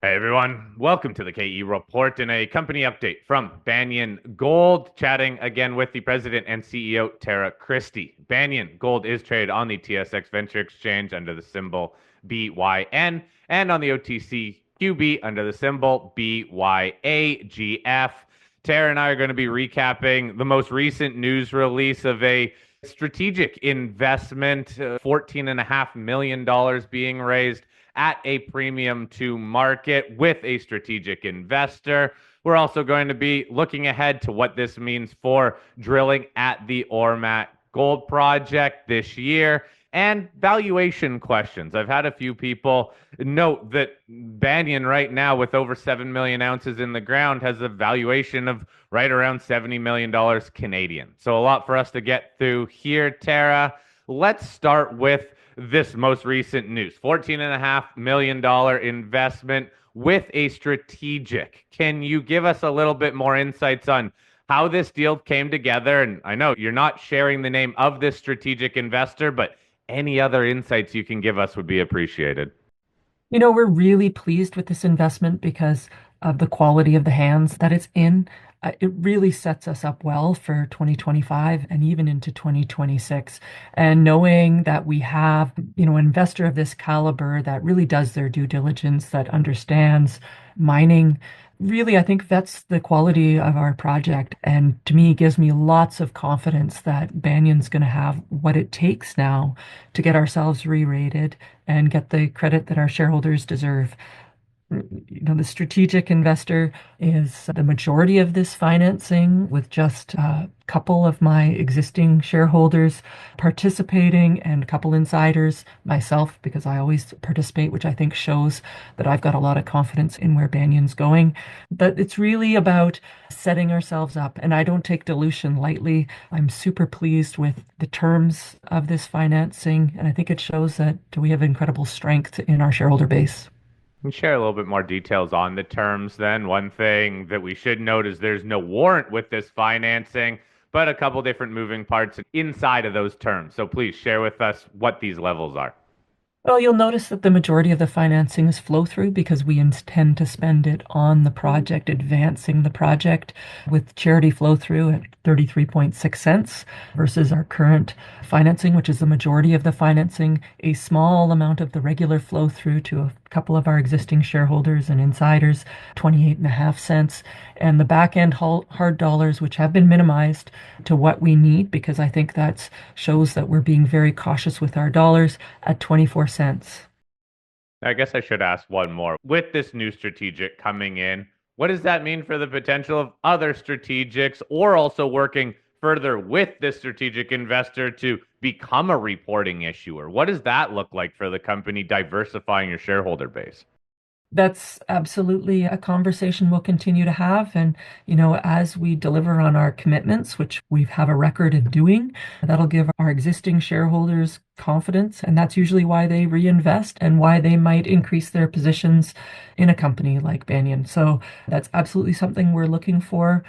Hey everyone, welcome to the KE Report and a company update from Banyan Gold. Chatting again with the president and CEO, Tara Christie. Banyan Gold is traded on the TSX Venture Exchange under the symbol BYN and on the OTCQB under the symbol BYAGF. Tara and I are going to be recapping the most recent news release of a strategic investment, $14.5 million being raised at a premium to market with a strategic investor. We're also going to be looking ahead to what this means for drilling at the AurMac Gold Project this year and valuation questions. I've had a few people note that Banyan right now, with over 7 million ounces in the ground, has a valuation of right around $70 million Canadian. So a lot for us to get through here, Tara. Let's start with this most recent news. $14.5 million investment with a strategic. Can you give us a little bit more insights on how this deal came together? And I know you're not sharing the name of this strategic investor, but any other insights you can give us would be appreciated. We're really pleased with this investment because of the quality of the hands that it's in. It really sets us up well for 2025 and even into 2026. And knowing that we have, an investor of this caliber that really does their due diligence, that understands mining, really, I think that's the quality of our project. And to me, gives me lots of confidence that Banyan's going to have what it takes now to get ourselves re-rated and get the credit that our shareholders deserve. The strategic investor is the majority of this financing, with just a couple of my existing shareholders participating and a couple insiders, myself, because I always participate, which I think shows that I've got a lot of confidence in where Banyan's going. But it's really about setting ourselves up, and I don't take dilution lightly. I'm super pleased with the terms of this financing, and I think it shows that we have incredible strength in our shareholder base. Can you share a little bit more details on the terms then? One thing that we should note is there's no warrant with this financing, but a couple different moving parts inside of those terms. So please share with us what these levels are. Well, you'll notice that the majority of the financing is flow through because we intend to spend it on the project, advancing the project, with charity flow through at 33.6 cents versus our current financing, which is the majority of the financing, a small amount of the regular flow through to a couple of our existing shareholders and insiders, 28.5 cents, and the back end hard dollars, which have been minimized to what we need, because I think that shows that we're being very cautious with our dollars, at 24 cents. I guess I should ask one more. With this new strategic coming in, what does that mean for the potential of other strategics or also working further with this strategic investor to become a reporting issuer? What does that look like for the company diversifying your shareholder base? That's absolutely a conversation we'll continue to have. And, as we deliver on our commitments, which we have a record of doing, that'll give our existing shareholders confidence. And that's usually why they reinvest and why they might increase their positions in a company like Banyan. So that's absolutely something we're looking for.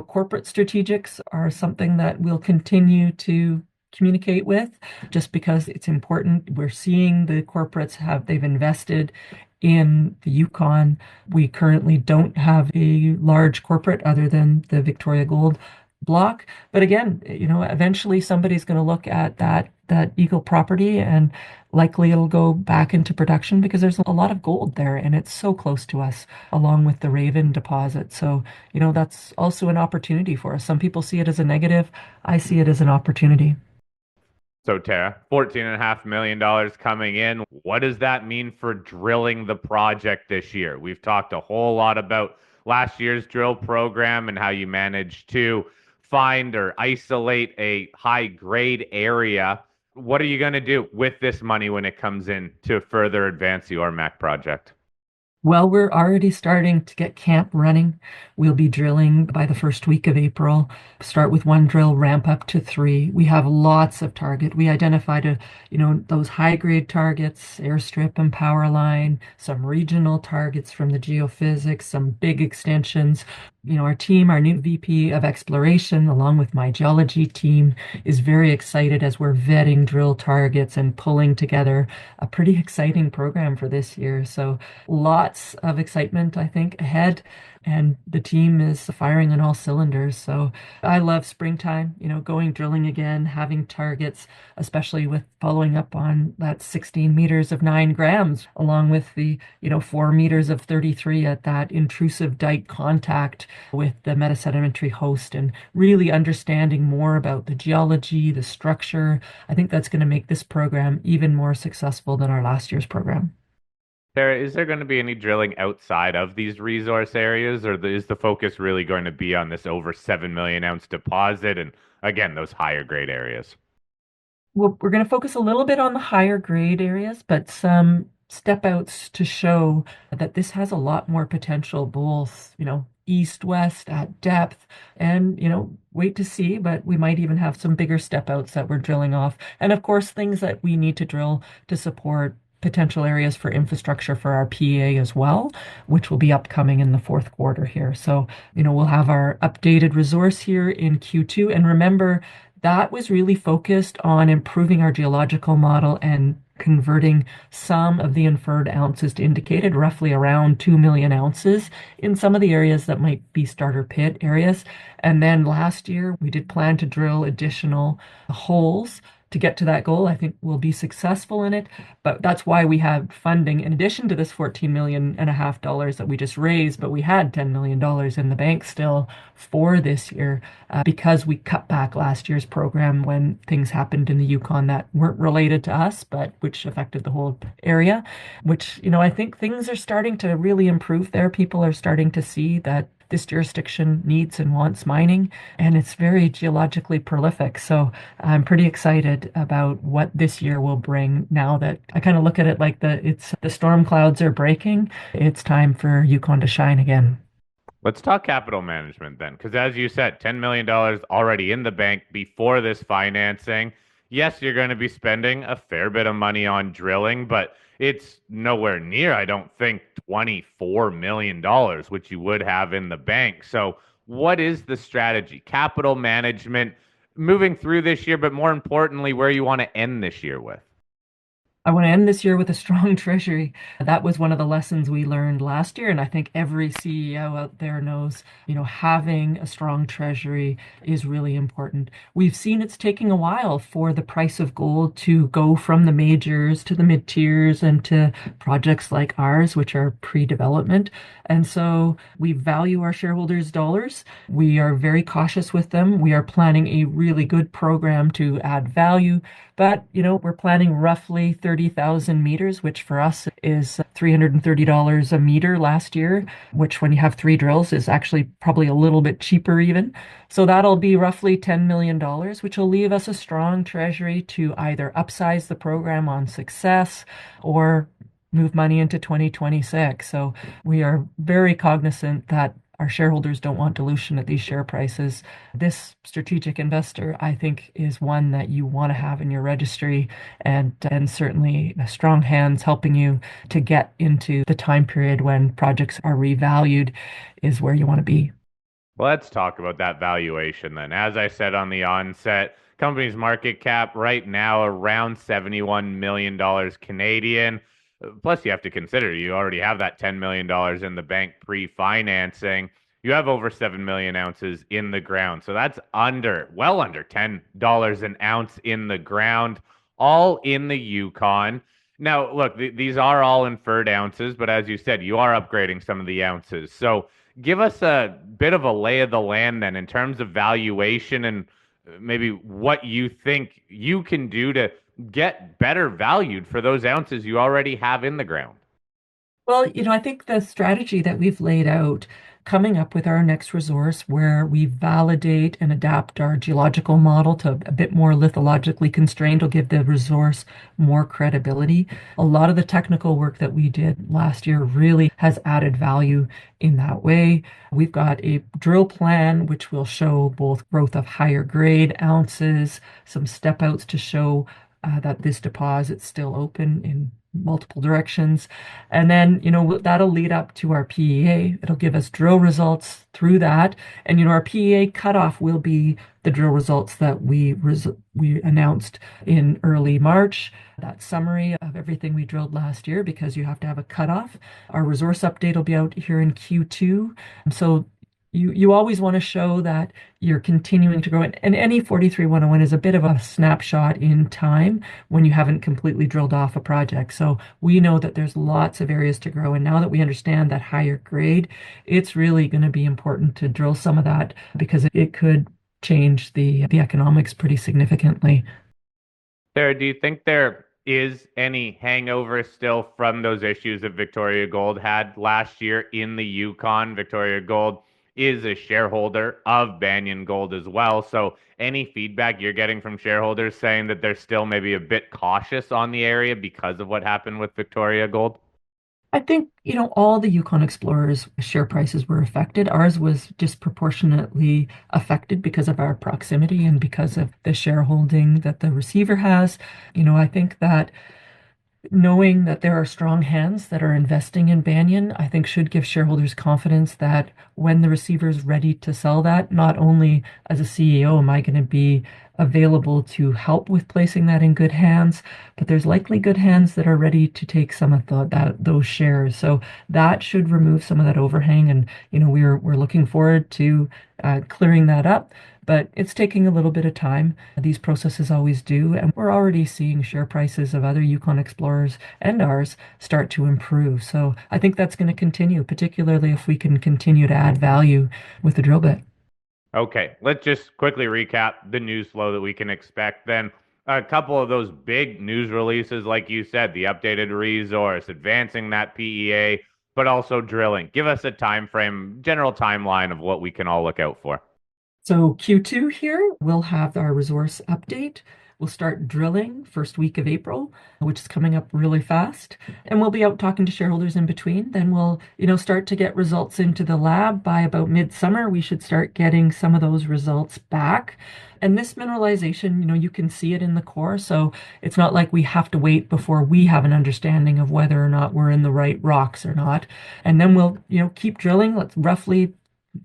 Corporate strategics are something that we'll continue to communicate with, just because it's important. We're seeing the corporates they've invested in the Yukon. We currently don't have a large corporate other than the Victoria Gold block. But again, eventually somebody's going to look at that Eagle property, and likely it'll go back into production because there's a lot of gold there and it's so close to us, along with the Raven deposit. So, that's also an opportunity for us. Some people see it as a negative. I see it as an opportunity. So, Tara, $14.5 million coming in. What does that mean for drilling the project this year? We've talked a whole lot about last year's drill program and how you managed to find or isolate a high grade area. What are you going to do with this money when it comes in to further advance the OurMac project? Well, we're already starting to get camp running. We'll be drilling by the first week of April. Start with one drill, ramp up to three. We have lots of target. We identified those high grade targets, airstrip and power line, some regional targets from the geophysics, some big extensions. Our team, our new VP of exploration, along with my geology team, is very excited as we're vetting drill targets and pulling together a pretty exciting program for this year. So, lot lots of excitement, I think, ahead, and the team is firing on all cylinders. So I love springtime, going drilling again, having targets, especially with following up on that 16 meters of 9 grams, along with the, 4 meters of 33 at that intrusive dike contact with the metasedimentary host, and really understanding more about the geology, the structure. I think that's going to make this program even more successful than our last year's program. Sarah, is there going to be any drilling outside of these resource areas, or is the focus really going to be on this over 7 million ounce deposit and again, those higher grade areas? We're going to focus a little bit on the higher grade areas, but some step outs to show that this has a lot more potential, both, east, west at depth, and, wait to see, but we might even have some bigger step outs that we're drilling off. And of course, things that we need to drill to support potential areas for infrastructure for our PEA as well, which will be upcoming in the fourth quarter here. So, we'll have our updated resource here in Q2. And remember, that was really focused on improving our geological model and converting some of the inferred ounces to indicated, roughly around 2 million ounces in some of the areas that might be starter pit areas. And then last year, we did plan to drill additional holes to get to that goal. I think we'll be successful in it, but that's why we have funding in addition to this 14 million and a half dollars that we just raised, but we had $10 million in the bank still for this year, because we cut back last year's program when things happened in the Yukon that weren't related to us, but which affected the whole area, which, I think things are starting to really improve there. People are starting to see that this jurisdiction needs and wants mining, and it's very geologically prolific. So I'm pretty excited about what this year will bring now that I kind of look at it like the storm clouds are breaking. It's time for Yukon to shine again. Let's talk capital management then, because as you said, $10 million already in the bank before this financing. Yes, you're going to be spending a fair bit of money on drilling, but it's nowhere near, I don't think, $24 million, which you would have in the bank. So, what is the strategy? Capital management moving through this year, but more importantly, where you want to end this year with? I want to end this year with a strong treasury. That was one of the lessons we learned last year. And I think every CEO out there knows, having a strong treasury is really important. We've seen it's taking a while for the price of gold to go from the majors to the mid tiers and to projects like ours, which are pre-development. And so we value our shareholders' dollars. We are very cautious with them. We are planning a really good program to add value. But, we're planning roughly 30,000 meters, which for us is $330 a meter last year, which when you have 3 drills is actually probably a little bit cheaper even. So that'll be roughly $10 million, which will leave us a strong treasury to either upsize the program on success or move money into 2026. So we are very cognizant that our shareholders don't want dilution at these share prices. This strategic investor, I think, is one that you want to have in your registry, and certainly strong hands helping you to get into the time period when projects are revalued is where you want to be. Let's talk about that valuation then. As I said on the onset, company's market cap right now around $71 million Canadian. Plus, you have to consider you already have that $10 million in the bank pre-financing. You have over 7 million ounces in the ground. So that's well under $10 an ounce in the ground, all in the Yukon. Now, look, these are all inferred ounces, but as you said, you are upgrading some of the ounces. So give us a bit of a lay of the land then in terms of valuation and maybe what you think you can do to get better valued for those ounces you already have in the ground. Well, I think the strategy that we've laid out, coming up with our next resource where we validate and adapt our geological model to a bit more lithologically constrained, will give the resource more credibility. A lot of the technical work that we did last year really has added value in that way. We've got a drill plan which will show both growth of higher grade ounces, some step outs to show that this deposit is still open in multiple directions. And then, that'll lead up to our PEA. It'll give us drill results through that. And, our PEA cutoff will be the drill results that we announced in early March, that summary of everything we drilled last year, because you have to have a cutoff. Our resource update will be out here in Q2. So you always want to show that you're continuing to grow. And any 43-101 is a bit of a snapshot in time when you haven't completely drilled off a project. So we know that there's lots of areas to grow. And now that we understand that higher grade, it's really going to be important to drill some of that because it could change the economics pretty significantly. Sarah, do you think there is any hangover still from those issues that Victoria Gold had last year in the Yukon? Victoria Gold is a shareholder of Banyan Gold as well. So, any feedback you're getting from shareholders saying that they're still maybe a bit cautious on the area because of what happened with Victoria Gold? I think, all the Yukon Explorers share prices were affected. Ours was disproportionately affected because of our proximity and because of the shareholding that the receiver has. I think that knowing that there are strong hands that are investing in Banyan, I think should give shareholders confidence that when the receiver is ready to sell that, not only as a CEO am I going to be available to help with placing that in good hands, but there's likely good hands that are ready to take some of those shares. So that should remove some of that overhang, and we're looking forward to clearing that up. But it's taking a little bit of time. These processes always do. And we're already seeing share prices of other Yukon Explorers and ours start to improve. So I think that's going to continue, particularly if we can continue to add value with the drill bit. Okay, let's just quickly recap the news flow that we can expect then. A couple of those big news releases, like you said, the updated resource, advancing that PEA, but also drilling. Give us a time frame, general timeline of what we can all look out for. So Q2 here, we'll have our resource update. We'll start drilling first week of April, which is coming up really fast. And we'll be out talking to shareholders in between. Then we'll, start to get results into the lab by about midsummer. We should start getting some of those results back. And this mineralization, you can see it in the core. So it's not like we have to wait before we have an understanding of whether or not we're in the right rocks or not. And then we'll, keep drilling. Let's roughly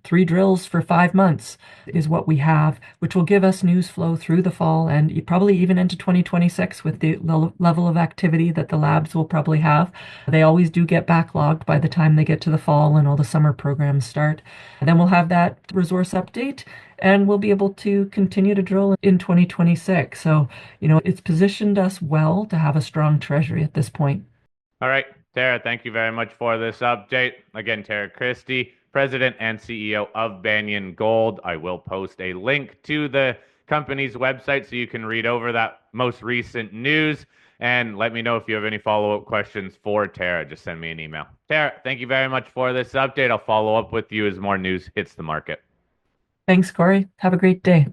3 drills for 5 months is what we have, which will give us news flow through the fall and probably even into 2026 with the level of activity that the labs will probably have. They always do get backlogged by the time they get to the fall and all the summer programs start. And then we'll have that resource update and we'll be able to continue to drill in 2026. So, it's positioned us well to have a strong treasury at this point. All right, Tara, thank you very much for this update. Again, Tara Christie, President and CEO of Banyan Gold. I will post a link to the company's website so you can read over that most recent news. And let me know if you have any follow-up questions for Tara. Just send me an email. Tara, thank you very much for this update. I'll follow up with you as more news hits the market. Thanks, Corey. Have a great day.